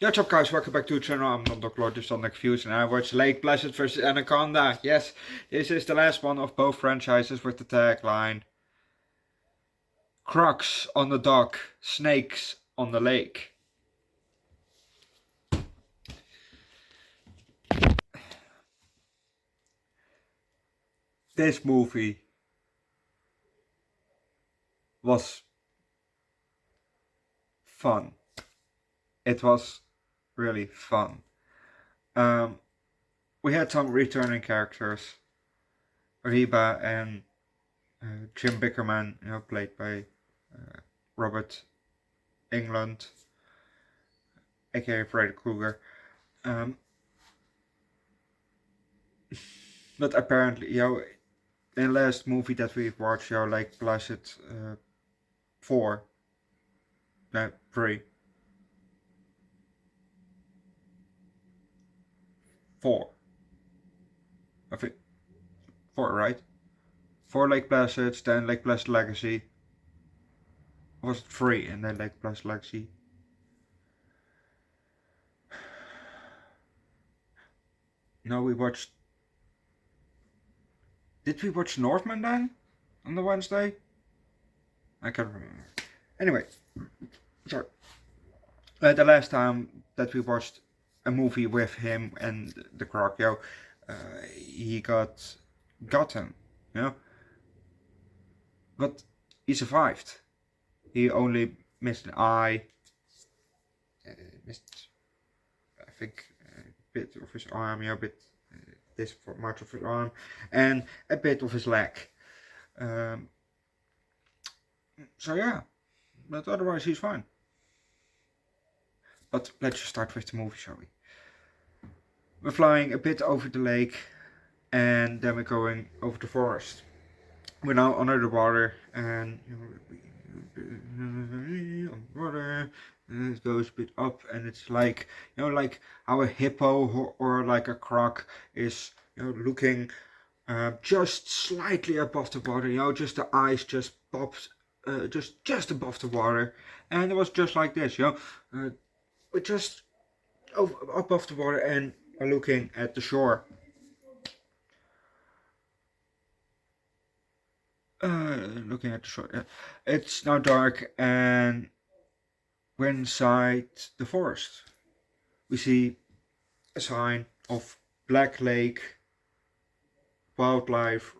Yo, what's up guys, welcome back to the channel. I'm Underdog Reacts Views and I watched Lake Placid vs Anaconda. Yes, this is the last one of both franchises with the tagline Crocs on the dock, snakes on the lake. This movie was fun. It was really fun. We had some returning characters, Reba and Jim Bickerman, played by Robert England, aka Freddy Krueger. But apparently, in the last movie that we've watched, like Placid 4, no, 3, 4, I think 4, right? 4 Lake Placid, then Lake Placid Legacy. Or was it 3 and then Lake Placid Legacy? No, we watched. Did we watch Northman then? On the Wednesday? I can't remember. Anyway, sorry. The last time that we watched a movie with him and the Croc, he got him, but he survived. He only missed an eye, missed, I think, a bit of his arm, this much of his arm, and a bit of his leg. So yeah, but otherwise he's fine. But let's just start with the movie, shall we? We're flying a bit over the lake, and then we're going over the forest. We're now under the water, and water, and it goes a bit up, and it's like like how a hippo or like a croc is looking just slightly above the water. Just the eyes just pops just above the water, and it was just like this. We're just above the water and are looking at the shore. Looking at the shore. Yeah. It's now dark and we're inside the forest. We see a sign of Black Lake Wildlife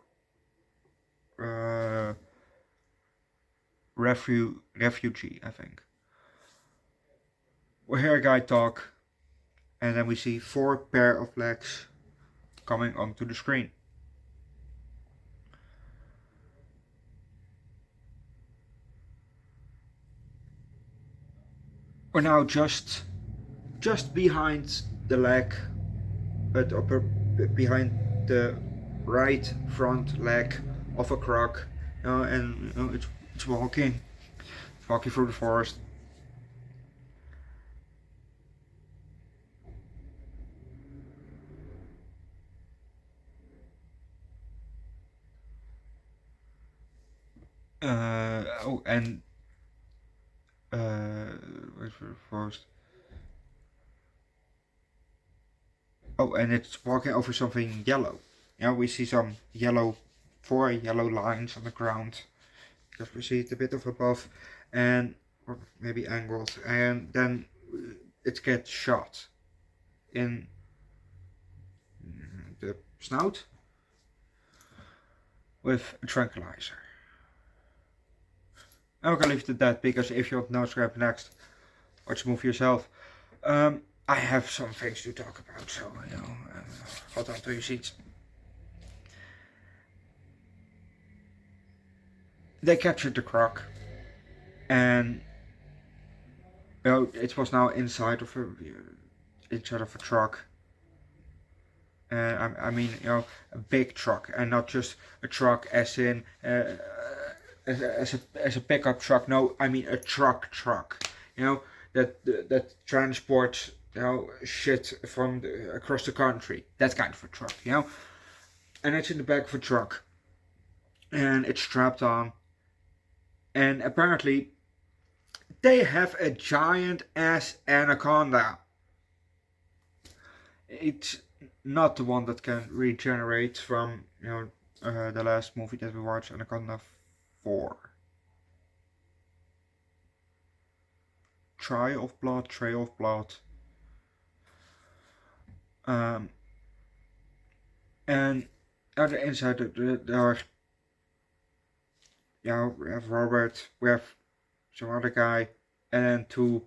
Refugee, I think. We hear a guy talk, and then we see 4 pair of legs coming onto the screen. We're now just behind the leg, behind the right front leg of a croc, and it's walking through the forest. And where's the forest? Oh, and it's walking over something yellow. We see some 4 yellow lines on the ground, because we see it a bit of above, and or maybe angled, and then it gets shot in the snout with a tranquilizer. I'm gonna leave it at that, because if you want to know what's going to happen next, watch the movie yourself. I have some things to talk about, so hold on to your seats. They captured the croc, and it was now inside of a truck. And I mean, a big truck, and not just a truck as in as a pickup truck. No, I mean a truck. That transports shit from across the country. That kind of a truck, And it's in the back of a truck, and it's strapped on. And apparently, they have a giant ass anaconda it's not the one that can regenerate from, the last movie that we watched, Anaconda 4. Trail of Blood. Um, and on the inside, there are, we have Robert, we have some other guy, and then 2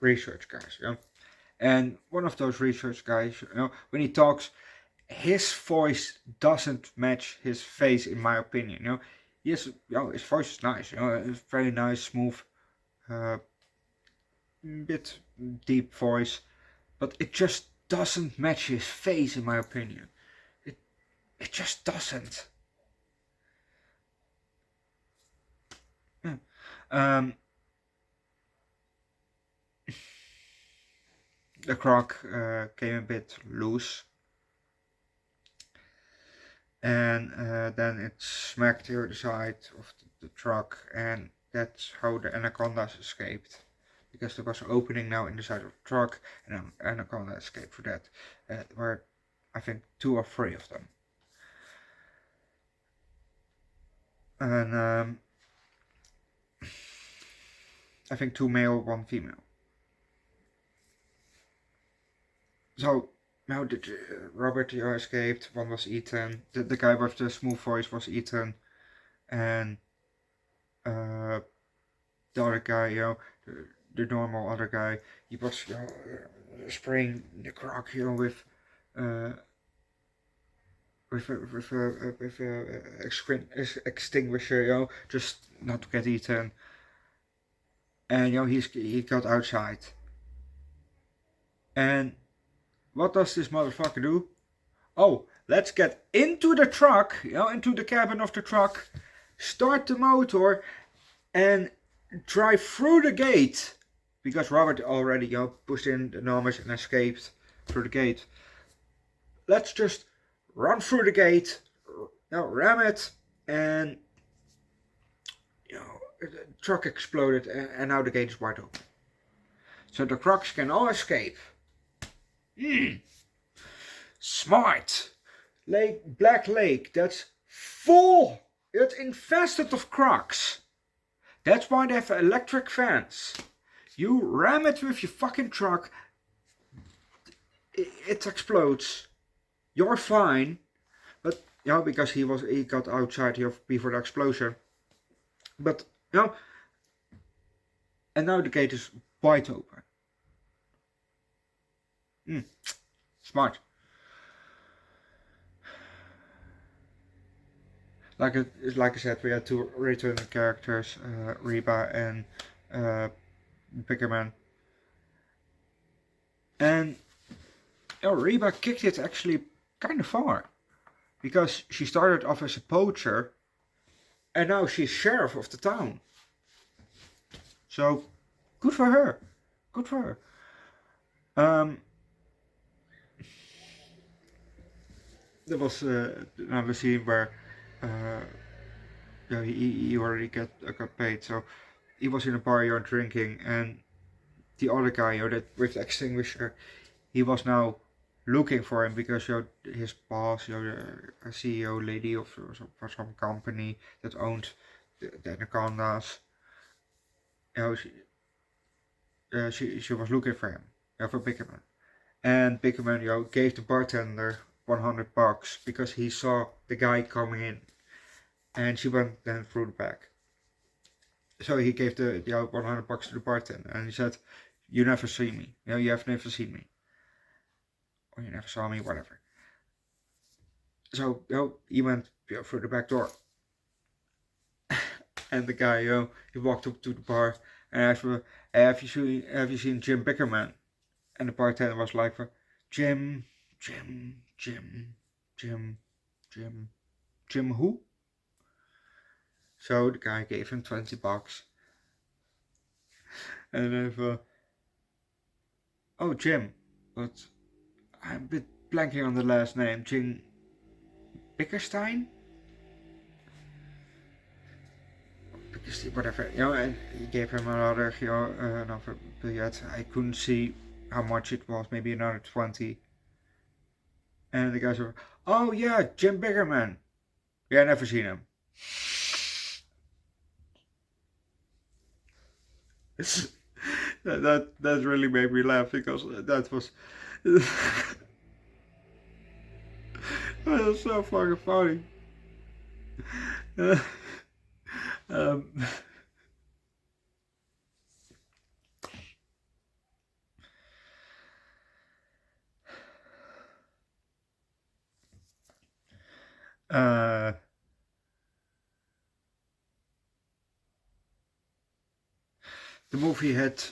research guys, And one of those research guys, when he talks, his voice doesn't match his face, in my opinion. Yes, his voice is nice. It's very nice, smooth, uh, bit deep voice, but it just doesn't match his face, in my opinion. It just doesn't. Yeah. The croc came a bit loose, and then it smacked to the side of the truck, and that's how the anacondas escaped. Because there was an opening now in the side of the truck, and an anaconda escaped for that. There were, I think, 2 or 3 of them. And I think 2 male, 1 female. So now Robert escaped. 1 was eaten. The guy with the smooth voice was eaten, and the other guy, the normal other guy, he was spraying the croc, with a extinguisher, just not to get eaten. And he got outside. And what does this motherfucker do? Oh, let's get into the truck, into the cabin of the truck, start the motor, and drive through the gate. Because Robert already, pushed in the enormous and escaped through the gate. Let's just run through the gate, ram it, and the truck exploded, and now the gate is wide open. So the crocs can all escape. Smart. Black Lake, that's full. It's infested of crocs. That's why they have electric fans. You ram it with your fucking truck, it explodes. You're fine. But, because he got outside here before the explosion. But, and now the gate is wide open. Smart. Like I said, we had 2 returning characters, Reba and Pickerman. And Reba kicked it actually kind of far. Because she started off as a poacher, and now she's sheriff of the town. So, good for her. Good for her. There was another scene where he already got paid, so he was in a bar drinking, and the other guy that with the extinguisher, he was now looking for him because his boss, a CEO lady for some company that owned the Anacondas, she was looking for him, for Bickerman, and Bickerman gave the bartender $100 because he saw the guy coming in, and she went then through the back. So he gave the $100 to the bartender, and he said, "You never see me. You have never seen me, or you never saw me, whatever." So he went through the back door, and the guy he walked up to the bar and asked for, "Have you seen Jim Bickerman?" And the bartender was like, "Jim who?" So the guy gave him $20. And then I thought, "Oh, Jim, but I'm a bit blanking on the last name. Jim Bickerstein?" Whatever, and he gave him another billet. I couldn't see how much it was, maybe another 20. And the guys were, oh yeah, Jim Biggerman. Yeah, I never seen him. That really made me laugh because that was that was so fucking funny. um, uh, the movie had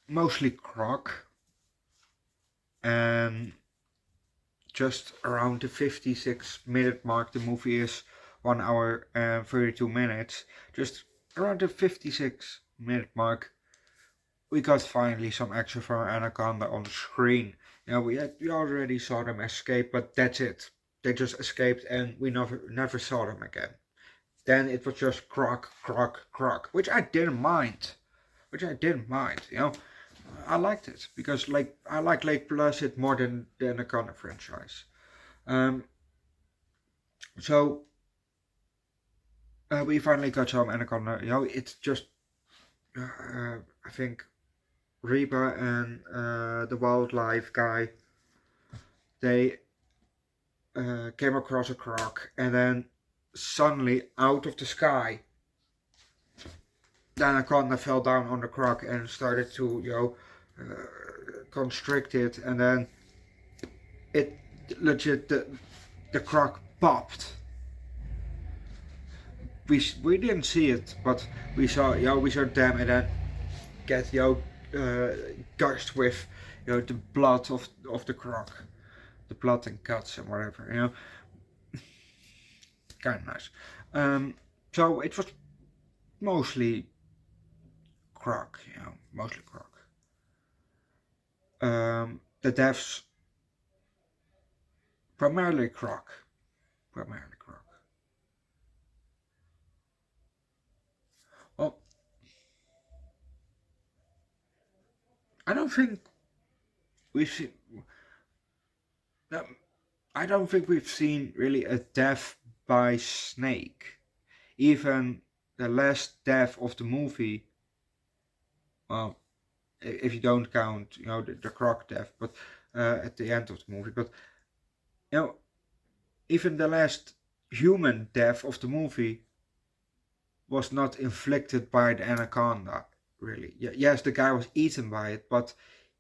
mostly croc, and just around the 56-minute mark, the movie is 1 hour and 32 minutes. Just around the 56-minute mark, we got finally some action from Anaconda on the screen. You know, we already saw them escape, but that's it. They just escaped, and we never saw them again. Then it was just croc, croc, croc, which I didn't mind. You know, I liked it because I like Lake Placid more than the Anaconda franchise. Um, so we finally got some Anaconda. You know, it's just I think Reba and the wildlife guy, they came across a croc, and then suddenly out of the sky, the anaconda fell down on the croc and started to constrict it, and then it legit the croc popped. We didn't see it, but we saw them, and then get gushed with the blood of the croc, the blood and guts and whatever, kind of nice. So it was mostly croc, mostly croc. The deaths primarily croc, primarily croc. Well, I don't think we've seen. I don't think we've seen really a death by snake. Even the last death of the movie, well, if you don't count, the croc death, but at the end of the movie, but you know, even the last human death of the movie was not inflicted by the anaconda. Really, yes, the guy was eaten by it, but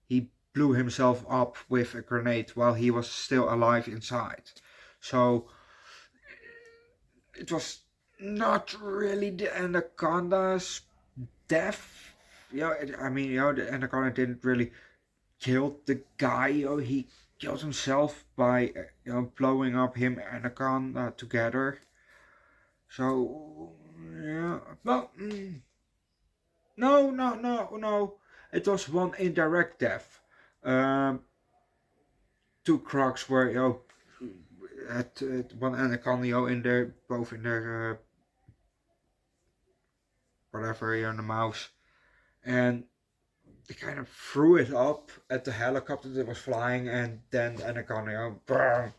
he blew himself up with a grenade while he was still alive inside. So it was not really the anaconda's death. I mean, the anaconda didn't really kill the guy. He killed himself by blowing up him and anaconda together. So yeah, well, no. It was one indirect death. Um, Two crocs were at one anaconda in their both in their whatever in the mouth, and they kind of threw it up at the helicopter that was flying, and then the anaconda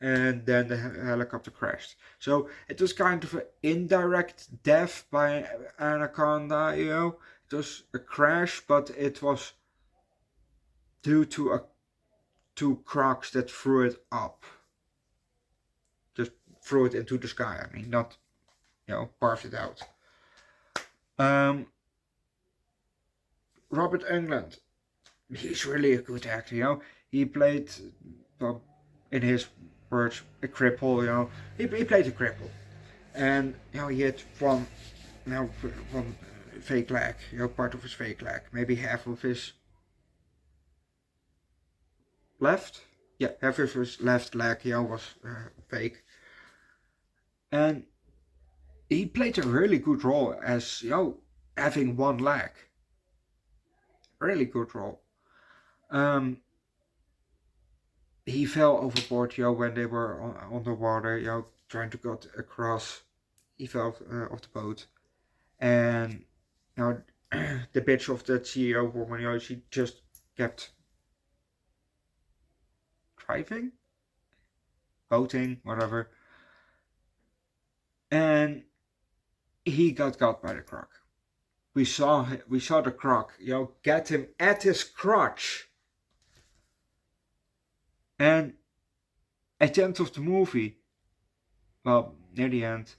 and then the helicopter crashed. So it was kind of an indirect death by anaconda. It was a crash, but it was due to two crocs that threw it up, just threw it into the sky. I mean, not barfed it out. Robert Englund, he's really a good actor. He played, well, in his words, a cripple. He played a cripple, and he had one fake leg. Part of his fake leg, maybe half of his left. Yeah, half of his left leg, was fake, and he played a really good role as having one leg. Really good role. He fell overboard, when they were on the water, trying to get across. He fell off the boat, and the bitch of that CEO woman, she just kept driving, boating, whatever, and he got by the croc. We saw the croc, get him at his crotch, and at the end of the movie, well, near the end,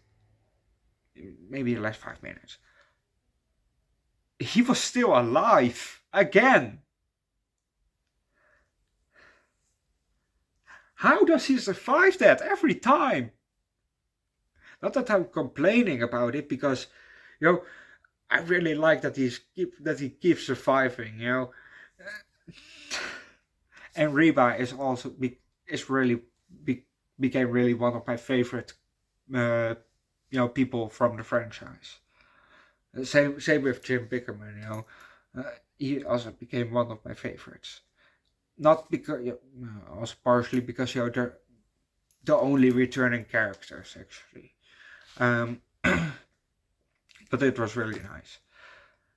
maybe the last 5 minutes, he was still alive again. How does he survive that every time? Not that I'm complaining about it, because I really like that he keeps surviving, And Reba is also became really one of my favorite people from the franchise. Same with Jim Bickerman, he also became one of my favorites. Not because also partially because they're the only returning characters actually. But it was really nice.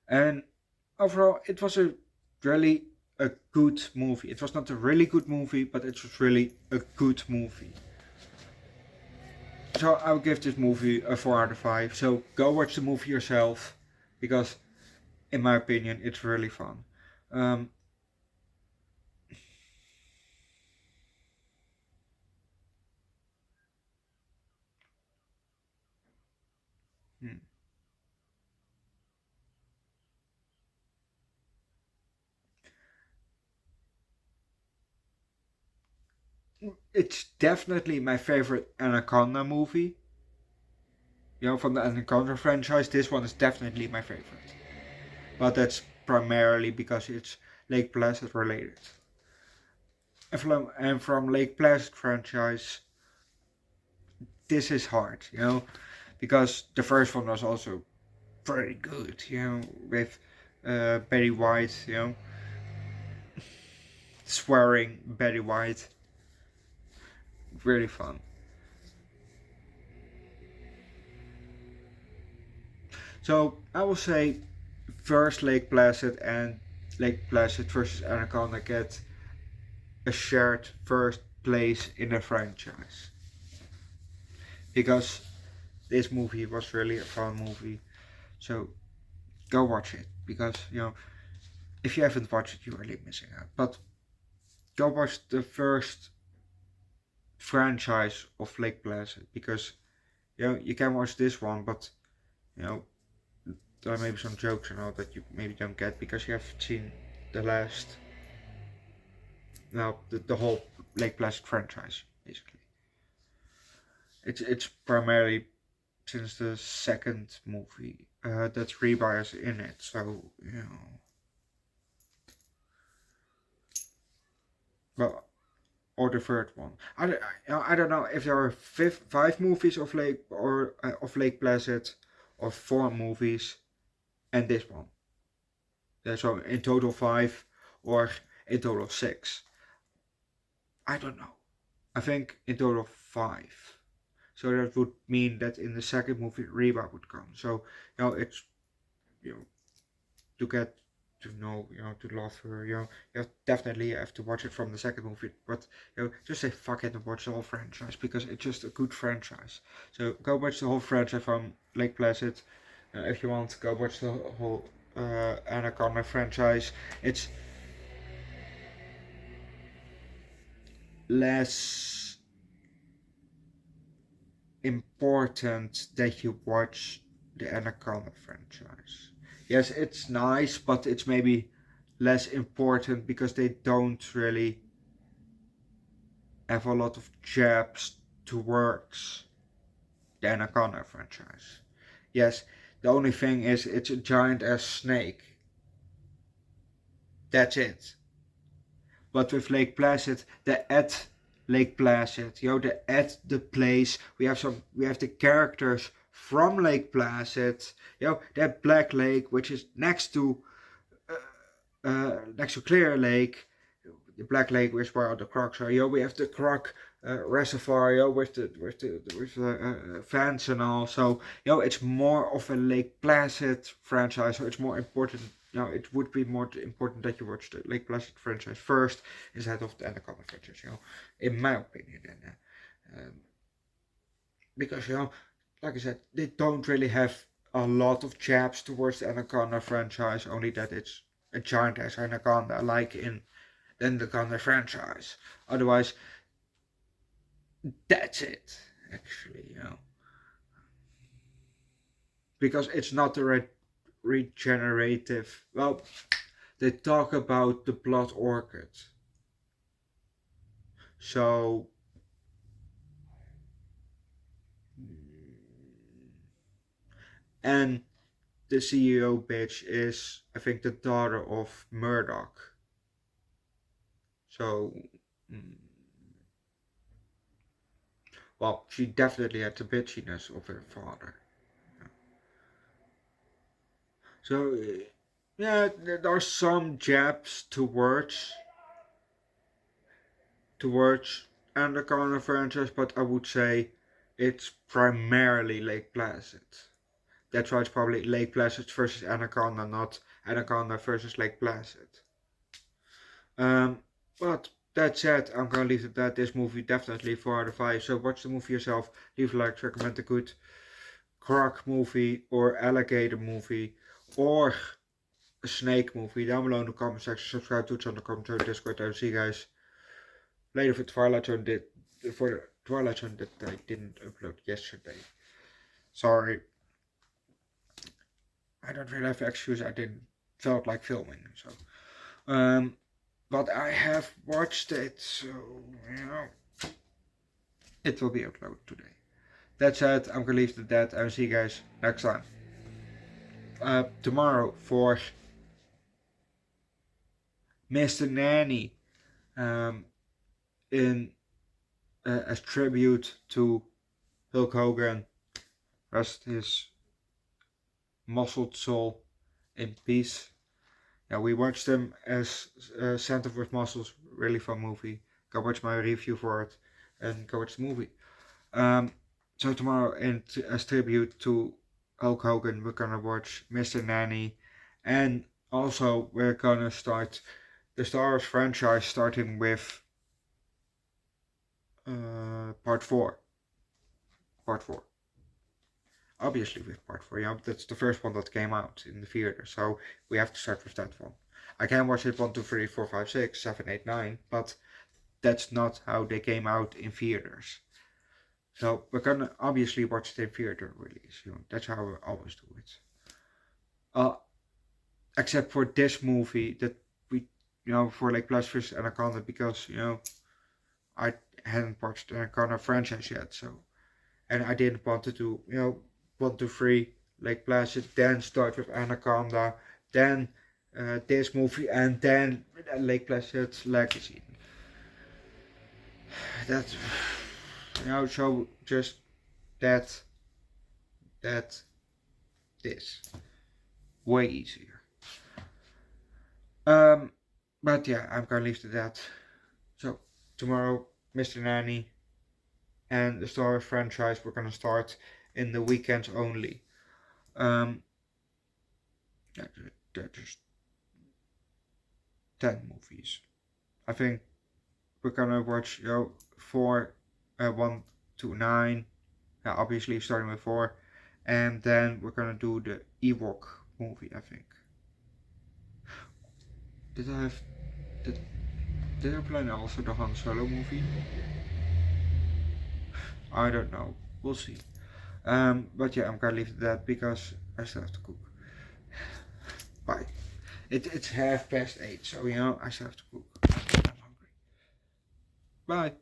And overall, it was really a good movie. It was not a really good movie, but it was really a good movie. So I'll give this movie a 4 out of 5. So go watch the movie yourself, because in my opinion it's really fun. It's definitely my favorite Anaconda movie. From the Anaconda franchise, this one is definitely my favorite. But that's primarily because it's Lake Placid related. And from Lake Placid franchise, this is hard, because the first one was also pretty good, with Betty White, swearing Betty White. Really fun. So I will say first Lake Placid and Lake Placid versus Anaconda get a shared first place in the franchise, because this movie was really a fun movie. So go watch it, because if you haven't watched it, you're really missing out. But go watch the first franchise of Lake Placid, because you can watch this one, but there may be some jokes and all that you maybe don't get because you haven't seen the last, the whole Lake Placid franchise basically. It's primarily since the second movie that Reba is in it, so well, or the third one. I don't know if there are 5 movies of Lake Placid, or 4 movies, and this one. So in total 5, or in total 6. I don't know. I think in total 5. So that would mean that in the second movie Reba would come. So it's to get to know, to love her, you definitely have to watch it from the second movie. But just say fuck it and watch the whole franchise, because it's just a good franchise. So go watch the whole franchise from Lake Placid. If you want, go watch the whole Anaconda franchise. It's less important that you watch the Anaconda franchise. Yes, it's nice, but it's maybe less important because they don't really have a lot of jabs towards the Anaconda franchise. Yes, the only thing is it's a giant ass snake. That's it. But with Lake Placid, they add Lake Placid, they add the place. We have the characters from Lake Placid. That Black Lake, which is next to Clear Lake. The Black Lake is where all the crocs are. We have the croc reservoir, with the fence and all. So it's more of a Lake Placid franchise. So it's more important you know, it would be more important that you watch the Lake Placid franchise first instead of the Anaconda franchise, you know, in my opinion. And because, you know, like I said, they don't really have a lot of jabs towards the Anaconda franchise, only that it's a giant ass Anaconda, like in the Anaconda franchise. Otherwise, that's it, actually, you know. Because it's not a regenerative. Well, they talk about the blood orchid. So, and the CEO bitch is, I think, the daughter of Murdoch. So, mm, well, she definitely had the bitchiness of her father. So, yeah, there are some jabs towards Anaconda franchise, but I would say it's primarily Lake Placid. That's why it's probably Lake Placid versus Anaconda, not Anaconda versus Lake Placid. Um, but that said, I'm gonna leave it at that. This movie definitely 4 out of 5. So watch the movie yourself. Leave a like, recommend a good croc movie or alligator movie or a snake movie down below in the comment section. Subscribe to it on the comment section Discord. I'll see you guys later for Twilight Zone. For the Twilight Zone that I didn't upload yesterday. Sorry. I don't really have excuse. I didn't felt like filming. So but I have watched it, so you know it will be uploaded today. That said, I'm gonna leave it at that. I will see you guys next time. Tomorrow for Mr. Nanny, in as tribute to Hulk Hogan. Rest his muscled soul in peace. Yeah, we watched them as Santa with Muscles. Really fun movie. Go watch my review for it and go watch the movie. So tomorrow, as tribute to Hulk Hogan, we're gonna watch Mr. Nanny, and also we're gonna start the Star Wars franchise, starting with part 4. Part 4. Obviously with part 4, yeah, that's the first one that came out in the theater, so we have to start with that one. I can watch it 1, 2, 3, 4, 5, 6, 7, 8, 9, but that's not how they came out in theaters. So we're gonna obviously watch the theater release. You know, that's how we always do it. Except for this movie that we, you know, for like Plus vs Anaconda, because you know I hadn't watched the Anaconda franchise yet, so and I didn't want to do, you know, 1, 2, 3 Lake Placid, then start with Anaconda, then this movie, and then Lake Placid's Legacy. That's, you know, so just that this way easier. But yeah, I'm gonna leave it at that. So tomorrow, Mr. Nanny and the Star Wars franchise, we're gonna start in the weekends only. Yeah, there's 10 movies. I think we're gonna watch, you know, 4, 1 to 9. Yeah, obviously starting with 4, and then we're gonna do the Ewok movie. I think. Did I have did I plan also the Han Solo movie? I don't know. We'll see. But yeah, I'm gonna leave it at that because I still have to cook. Bye. It's 8:30, so you know I still have to cook. I'm hungry. Bye.